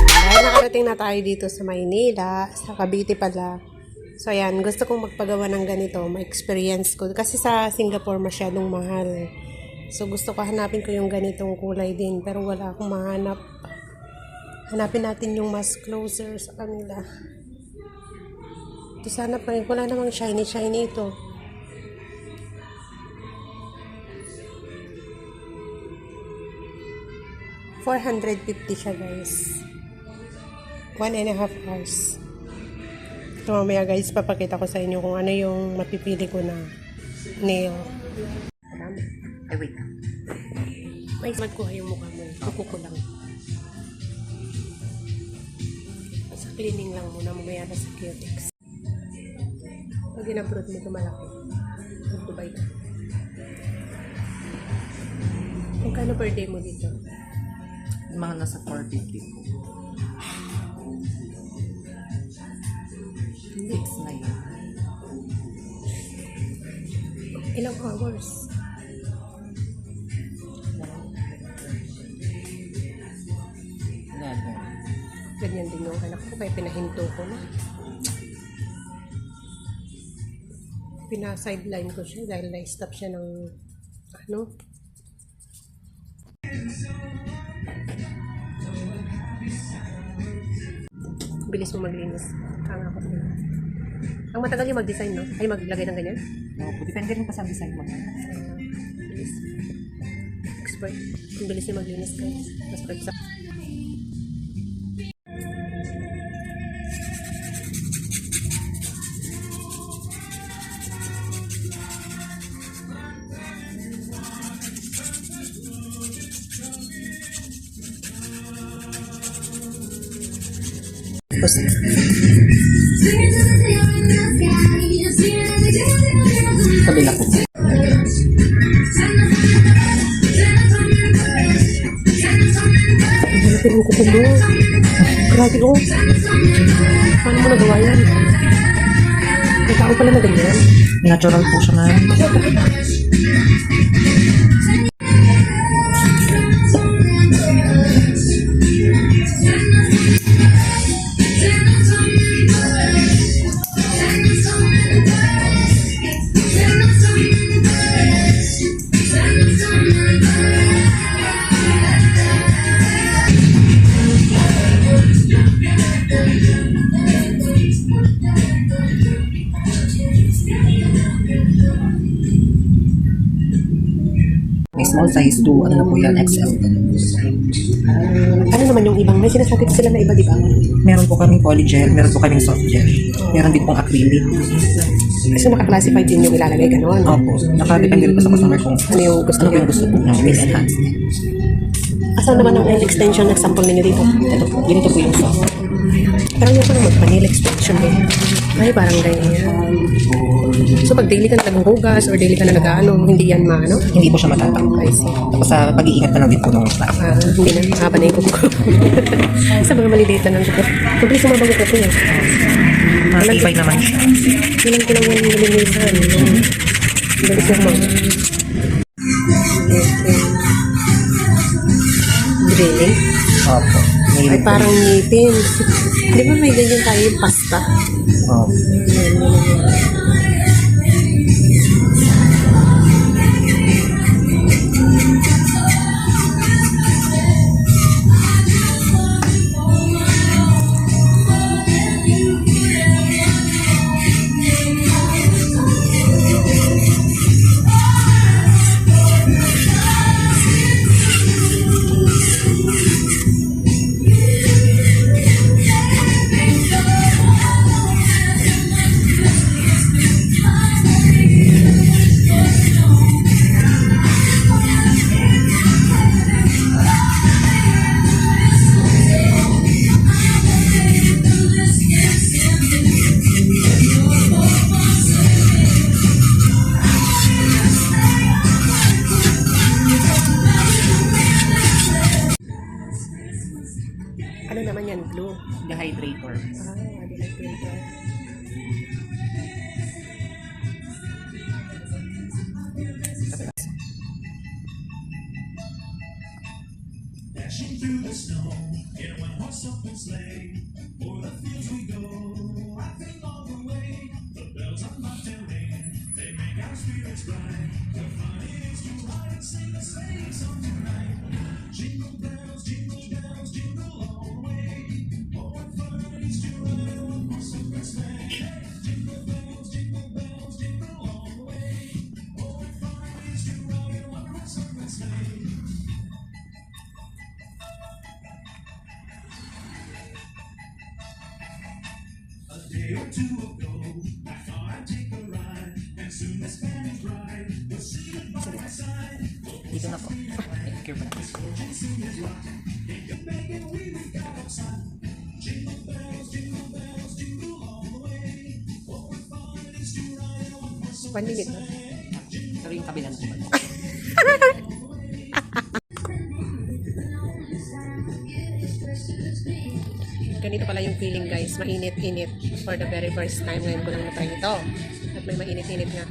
Dahil nakarating na tayo dito sa Maynila, sa Cavite pala. So ayan, gusto kong magpagawa ng ganito, ma-experience ko. Kasi sa Singapore masyadong mahal. So gusto ko hanapin ko yung ganitong kulay din, pero wala akong mahanap. Hanapin natin yung mas closer sa kanila. Ito sana pa, wala namang shiny ito. $450 siya guys. 1.5 hours. Ito mamaya guys, papakita ko sa inyo kung ano yung mapipili ko na nail. Ay, wait. May magkuha yung mukha mo. Kuko ko lang. Sa cleaning lang muna, mamaya na sa cutex. Pag in-upload mo ito malaki. Mag-Dubai ka. Magkano per day mo dito? Mga nasa 450 po. It's na yun. Ilang hours? Ganyan din yung anak ko, kaya pinahinto ko na. Pina-sideline ko siya dahil na-stop siya ng ano. Bilis mo maglinis. Tanga ko. Ang matagal yung mag-design, no? Ay, maglagay ng ganyan? No, depende rin pa sa design mo. Bilis. Expert. Ang bilis yung maglinis, guys. Mas pagsa. Kabila po. Malapit ang kuko mo. Grabe ko. Paano mo nagawa yan? May tao pala na ganyan. Natural po siya na. May small size to, ano na po yan, XL. Ano naman yung ibang? May sinasabi ko sila na iba, di ba? Meron po kaming polygel, meron po kaming soft gel. Meron din pong acrylic. Kasi naka-classified din yung ilalagay ka noon. Opo, nakadepende rin po sa customer kung Ano yung gusto ano po niya? yung gusto po ng nail enhancement. Asan naman ang nail extension na sample ninyo dito? Ito po, ganito po yung soft. Parang yung parang magpa-nail extension eh. Ay, parang ganyan. So, pag daily ka na naghuhugas or daily ka na nag-ano, hindi yan maano? Hindi po siya matatangkay. Tapos sa pag-iingat na lang din po ng staff. Hindi na, haba na yung kuko ko. Sa mga maliliit na ng kuko. Mabilis sumabago ko eh. Matibay naman siya. Ilang ko lang yung nilinisan. Mabilis sumabago. Drilling? Opo. Ay, parang ngipin. Di ba may ganyan tayo yung pasta? Opo. Dito na po. Thank you po. 1 minute na. Pero yung kabila naman. Ganito pala yung feeling guys, mainit-init. For the very first time ngayon ko lang na-try ito. At may mainit-init nga.